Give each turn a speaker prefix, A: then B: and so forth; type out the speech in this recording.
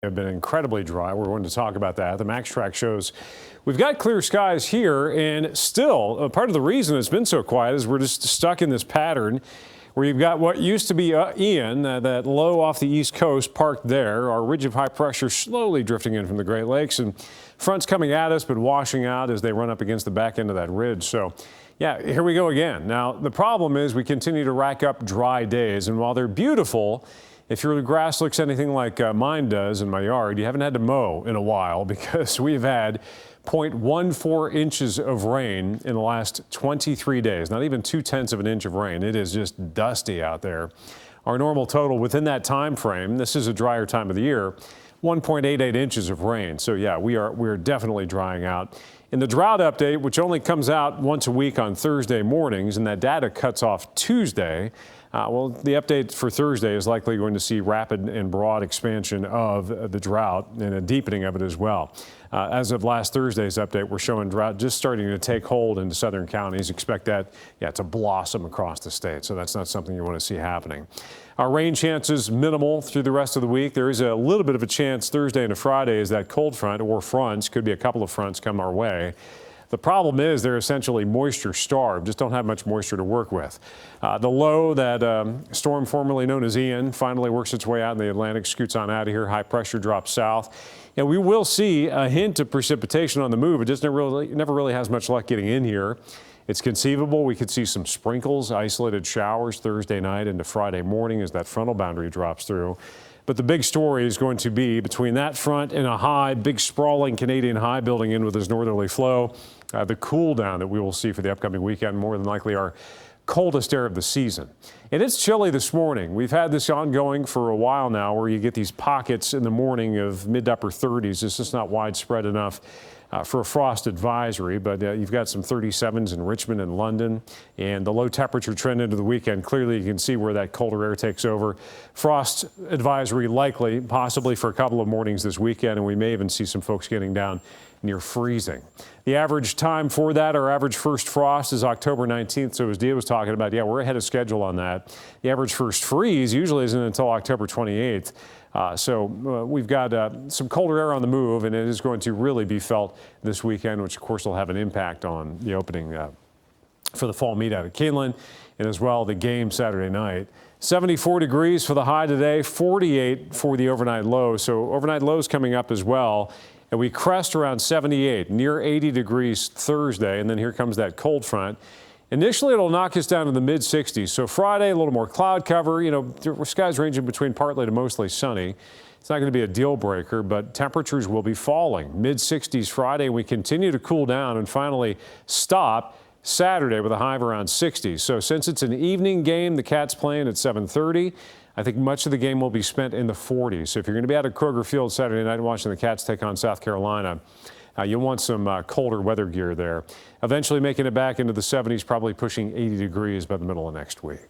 A: Have been incredibly dry. We're going to talk about that. The Max Track shows we've got clear skies here, and still part of the reason it's been so quiet is we're just stuck in this pattern where you've got what used to be Ian, that low off the east coast parked there. Our ridge of high pressure slowly drifting in from the Great Lakes, and fronts coming at us but washing out as they run up against the back end of that ridge. So yeah, here we go again. Now the problem is we continue to rack up dry days, and while they're beautiful, if your grass looks anything like mine does in my yard, you haven't had to mow in a while because we've had 0.14 inches of rain in the last 23 days. Not even 0.2 of an inch of rain. It is just dusty out there. Our normal total within that time frame, this is a drier time of the year, 1.88 inches of rain. So yeah, we're definitely drying out. In the drought update, which only comes out once a week on Thursday mornings, and that data cuts off Tuesday, well, the update for Thursday is likely going to see rapid and broad expansion of the drought and a deepening of it as well. As of last Thursday's update, we're showing drought just starting to take hold into southern counties. Expect that, to blossom across the state. So that's not something you want to see happening. Our rain chances minimal through the rest of the week. There is a little bit of a chance Thursday into Friday as that cold front or fronts, could be a couple of fronts, come our way. The problem is they're essentially moisture starved, just don't have much moisture to work with. The low, that storm formerly known as Ian, finally works its way out in the Atlantic, scoots on out of here. High pressure drops south. And we will see a hint of precipitation on the move. It just never really has much luck getting in here. It's conceivable we could see some sprinkles, isolated showers Thursday night into Friday morning as that frontal boundary drops through. But the big story is going to be between that front and a high, big sprawling Canadian high building in with this northerly flow, the cool down that we will see for the upcoming weekend, more than likely our coldest air of the season. And it's chilly this morning. We've had this ongoing for a while now where you get these pockets in the morning of mid to upper 30s. It's just not widespread enough for a frost advisory, but you've got some 37s in Richmond and London, and the low temperature trend into the weekend. Clearly you can see where that colder air takes over. Frost advisory likely, possibly for a couple of mornings this weekend, and we may even see some folks getting down near freezing. The average time for that, our average first frost, is October 19th. So as Dia was talking about, we're ahead of schedule on that. The average first freeze usually isn't until October 28th. So we've got some colder air on the move, and it is going to really be felt this weekend, which of course will have an impact on the opening for the fall meet out at Keeneland, and as well the game Saturday night. 74 degrees for the high today, 48 for the overnight low. So overnight lows coming up as well. And we crest around 78, near 80 degrees Thursday, and then here comes that cold front. Initially, it'll knock us down to the mid-60s. So Friday, a little more cloud cover. Skies ranging between partly to mostly sunny. It's not going to be a deal breaker, but temperatures will be falling. Mid-60s Friday, we continue to cool down and finally stop Saturday with a high of around 60. So since it's an evening game, the Cats playing at 7:30. I think much of the game will be spent in the 40s. So if you're going to be out at Kroger Field Saturday night watching the Cats take on South Carolina, you'll want some colder weather gear there. Eventually making it back into the 70s, probably pushing 80 degrees by the middle of next week.